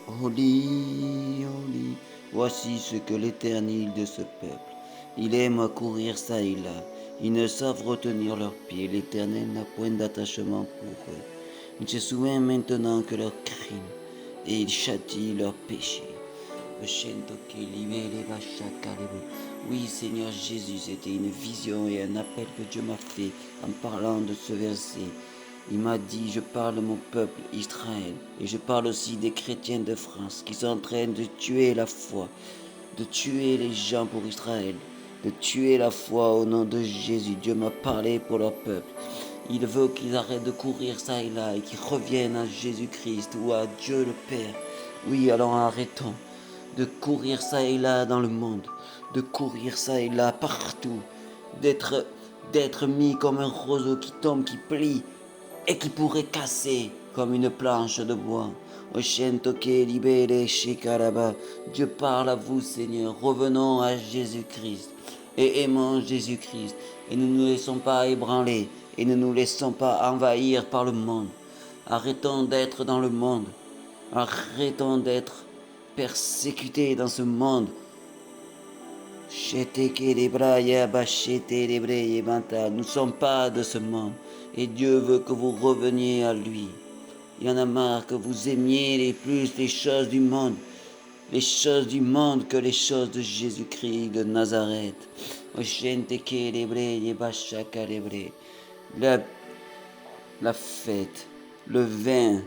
Holy, holy, voici ce que l'Éternel de ce peuple. Il aime à courir çà et là. Ils ne savent retenir leurs pieds. L'Éternel n'a point d'attachement pour eux. Il se souvient maintenant que leurs crimes et il châtie leurs péchés. Oui, Seigneur Jésus, c'était une vision et un appel que Dieu m'a fait en parlant de ce verset. Il m'a dit, je parle de mon peuple Israël et je parle aussi des chrétiens de France qui sont en train de tuer la foi, de tuer les gens pour Israël, de tuer la foi au nom de Jésus. Dieu m'a parlé pour leur peuple. Il veut qu'ils arrêtent de courir ça et là et qu'ils reviennent à Jésus-Christ ou à Dieu le Père. Oui, alors arrêtons de courir ça et là dans le monde, de courir ça et là partout, d'être mis comme un roseau qui tombe, qui plie et qui pourrait casser comme une planche de bois. Dieu parle à vous, Seigneur. Revenons à Jésus-Christ et aimons Jésus-Christ et ne nous laissons pas ébranler et ne nous laissons pas envahir par le monde. Arrêtons d'être dans le monde. Arrêtons d'être persécutés dans ce monde. Nous ne sommes pas de ce monde et Dieu veut que vous reveniez à lui. Il y en a marre que vous aimiez plus les choses du monde que les choses de Jésus-Christ de Nazareth. La fête, le vin,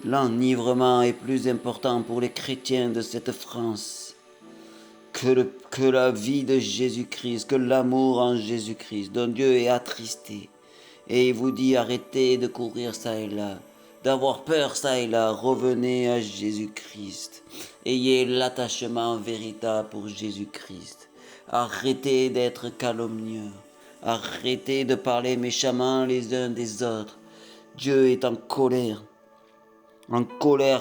l'enivrement est plus important pour les chrétiens de cette France que la vie de Jésus-Christ, que l'amour en Jésus-Christ, dont Dieu est attristé. Et il vous dit arrêtez de courir ça et là, d'avoir peur ça et là, revenez à Jésus-Christ. Ayez l'attachement véritable pour Jésus-Christ. Arrêtez d'être calomnieux. Arrêtez de parler méchamment les uns des autres. Dieu est en colère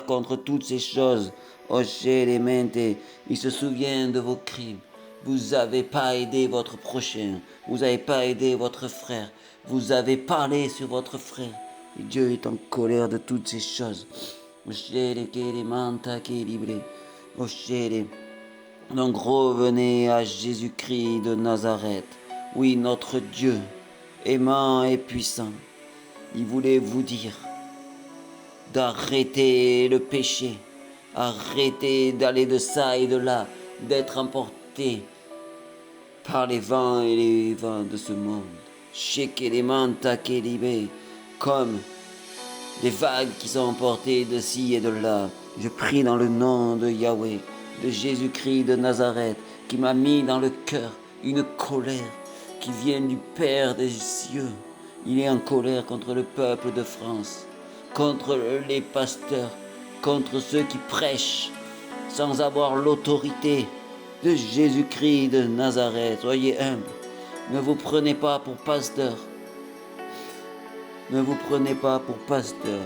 contre toutes ces choses. Il se souvient de vos crimes. Vous n'avez pas aidé votre prochain. Vous n'avez pas aidé votre frère. Vous avez parlé sur votre frère. Et Dieu est en colère de toutes ces choses. Donc revenez à Jésus-Christ de Nazareth. Oui, notre Dieu, aimant et puissant. Il voulait vous dire d'arrêter le péché, arrêter d'aller de ça et de là, d'être emporté par les vents et les vents de ce monde. Comme des vagues qui sont emportées de ci et de là. Je prie dans le nom de Yahweh, de Jésus-Christ de Nazareth, qui m'a mis dans le cœur une colère qui vient du Père des cieux. Il est en colère contre le peuple de France, contre les pasteurs, contre ceux qui prêchent sans avoir l'autorité de Jésus-Christ de Nazareth. Soyez humbles. Ne vous prenez pas pour pasteur. Ne vous prenez pas pour pasteur,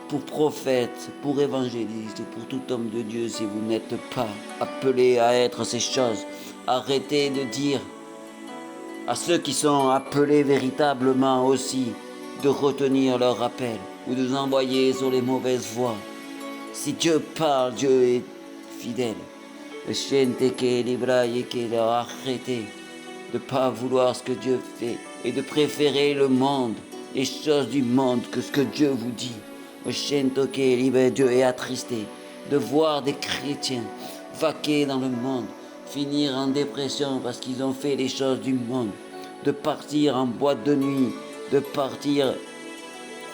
pour prophète, pour évangéliste, pour tout homme de Dieu si vous n'êtes pas appelé à être ces choses. Arrêtez de dire à ceux qui sont appelés véritablement aussi de retenir leur appel ou de nous envoyer sur les mauvaises voies. Si Dieu parle, Dieu est fidèle. Arrêtez de ne pas vouloir ce que Dieu fait et de préférer le monde, les choses du monde que ce que Dieu vous dit. Dieu est attristé de voir des chrétiens vaquer dans le monde, finir en dépression parce qu'ils ont fait les choses du monde, de partir en boîte de nuit, de partir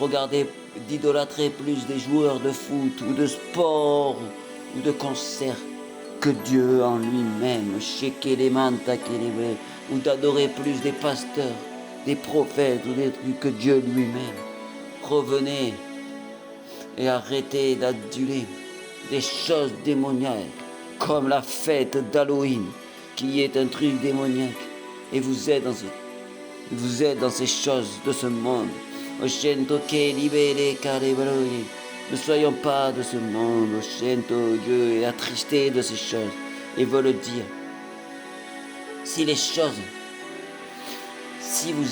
regarder, d'idolâtrer plus des joueurs de foot ou de sport ou de concert que Dieu en lui-même, ou d'adorer plus des pasteurs, des prophètes ou des trucs que Dieu lui-même. Revenez et arrêtez d'aduler des choses démoniaques comme la fête d'Halloween qui est un truc démoniaque et vous êtes dans ces choses de ce monde. Ne soyons pas de ce monde. Dieu est attristé de ces choses et veut le dire. Si vous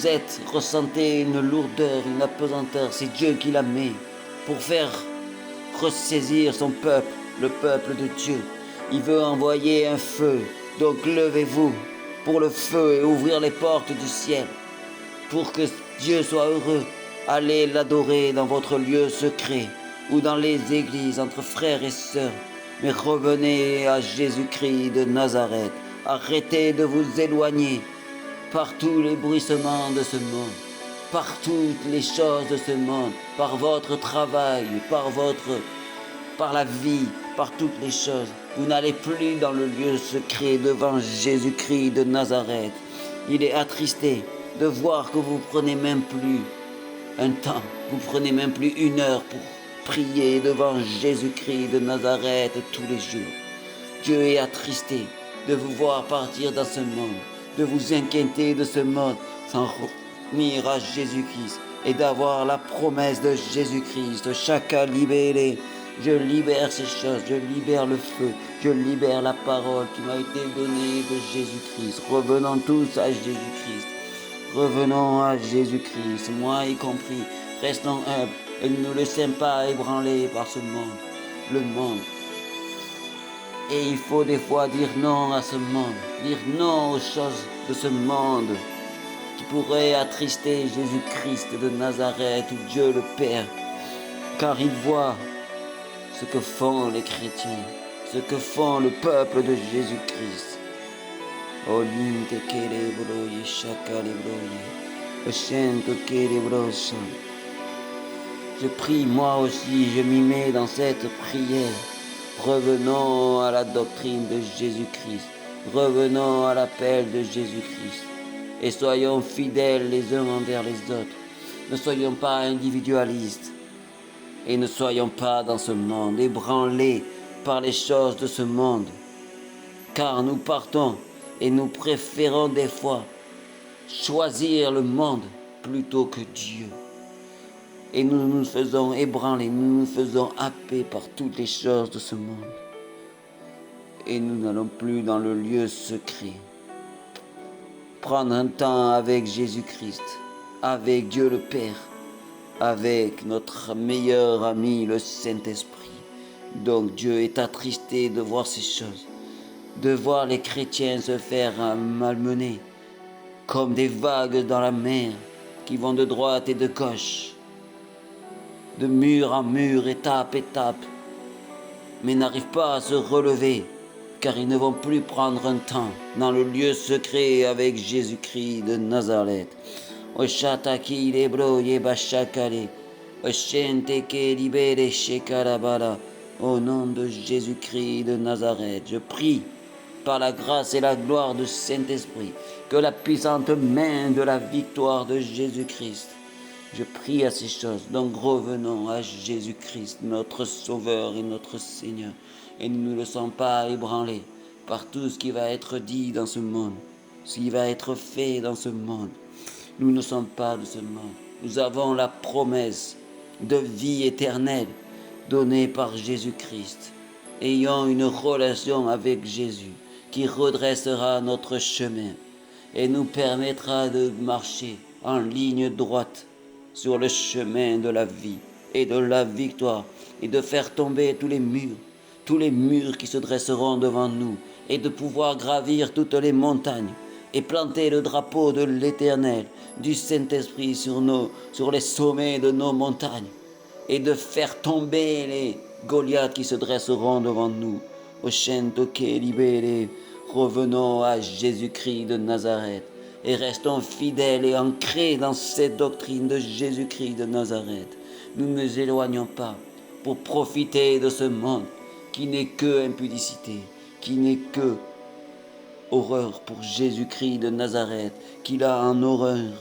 ressentez une lourdeur, une apesanteur, c'est Dieu qui la met pour faire ressaisir son peuple, le peuple de Dieu. Il veut envoyer un feu. Donc levez-vous pour le feu et ouvrir les portes du ciel. Pour que Dieu soit heureux, allez l'adorer dans votre lieu secret ou dans les églises entre frères et sœurs. Mais revenez à Jésus-Christ de Nazareth. Arrêtez de vous éloigner par tous les bruissements de ce monde, par toutes les choses de ce monde, par votre travail, par la vie, par toutes les choses. Vous n'allez plus dans le lieu secret devant Jésus-Christ de Nazareth. Il est attristé de voir que vous prenez même plus un temps, vous prenez même plus une heure pour prier devant Jésus-Christ de Nazareth tous les jours. Dieu est attristé de vous voir partir dans ce monde, de vous inquiéter de ce monde sans revenir à Jésus-Christ et d'avoir la promesse de Jésus-Christ. Chacun libéré. Je libère ces choses, je libère le feu, je libère la parole qui m'a été donnée de Jésus-Christ. Revenons tous à Jésus-Christ. Revenons à Jésus-Christ, moi y compris. Restons humbles et ne nous laissons pas ébranler par ce monde, le monde. Et il faut des fois dire non à ce monde, dire non aux choses de ce monde qui pourraient attrister Jésus-Christ de Nazareth ou Dieu le Père, car il voit ce que font les chrétiens, ce que font le peuple de Jésus-Christ. Je prie moi aussi, je m'y mets dans cette prière. Revenons à la doctrine de Jésus-Christ. Revenons à l'appel de Jésus-Christ. Et soyons fidèles les uns envers les autres. Ne soyons pas individualistes. Et ne soyons pas dans ce monde, ébranlés par les choses de ce monde. Car nous partons et nous préférons des fois choisir le monde plutôt que Dieu. Et nous nous faisons ébranler, nous nous faisons happer par toutes les choses de ce monde. Et nous n'allons plus dans le lieu secret. Prendre un temps avec Jésus-Christ, avec Dieu le Père, avec notre meilleur ami, le Saint-Esprit. Donc Dieu est attristé de voir ces choses, de voir les chrétiens se faire malmener, comme des vagues dans la mer, qui vont de droite et de gauche, de mur en mur, étape, mais n'arrivent pas à se relever, car ils ne vont plus prendre un temps dans le lieu secret avec Jésus-Christ de Nazareth. Oshataki lebro yebashakale, oshente ke libere shekarabala. Au nom de Jésus-Christ de Nazareth, je prie par la grâce et la gloire du Saint-Esprit que la puissante main de la victoire de Jésus-Christ. Je prie à ces choses, donc revenons à Jésus-Christ, notre Sauveur et notre Seigneur, et ne nous laissons pas ébranler par tout ce qui va être dit dans ce monde, ce qui va être fait dans ce monde. Nous ne sommes pas de ce monde. Nous avons la promesse de vie éternelle donnée par Jésus-Christ. Ayons une relation avec Jésus qui redressera notre chemin et nous permettra de marcher en ligne droite sur le chemin de la vie et de la victoire et de faire tomber tous les murs qui se dresseront devant nous et de pouvoir gravir toutes les montagnes et planter le drapeau de l'Éternel, du Saint-Esprit sur les sommets de nos montagnes et de faire tomber les Goliaths qui se dresseront devant nous. Revenons à Jésus-Christ de Nazareth et restons fidèles et ancrés dans cette doctrine de Jésus-Christ de Nazareth. Nous ne nous éloignons pas pour profiter de ce monde qui n'est que impudicité, qui n'est que horreur pour Jésus-Christ de Nazareth, qu'il a en horreur.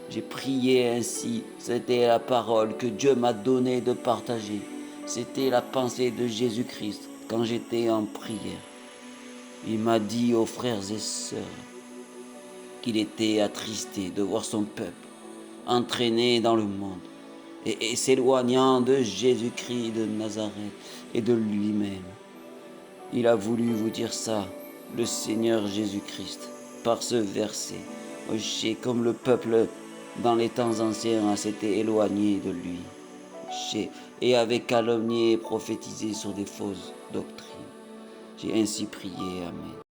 J'ai prié ainsi, c'était la parole que Dieu m'a donnée de partager. C'était la pensée de Jésus-Christ quand j'étais en prière. Il m'a dit aux frères et sœurs qu'il était attristé de voir son peuple entraîné dans le monde et s'éloignant de Jésus-Christ de Nazareth et de lui-même. Il a voulu vous dire ça, le Seigneur Jésus-Christ, par ce verset. Comme le peuple dans les temps anciens s'était éloigné de lui, et avait calomnié et prophétisé sur des fausses doctrines. J'ai ainsi prié, Amen.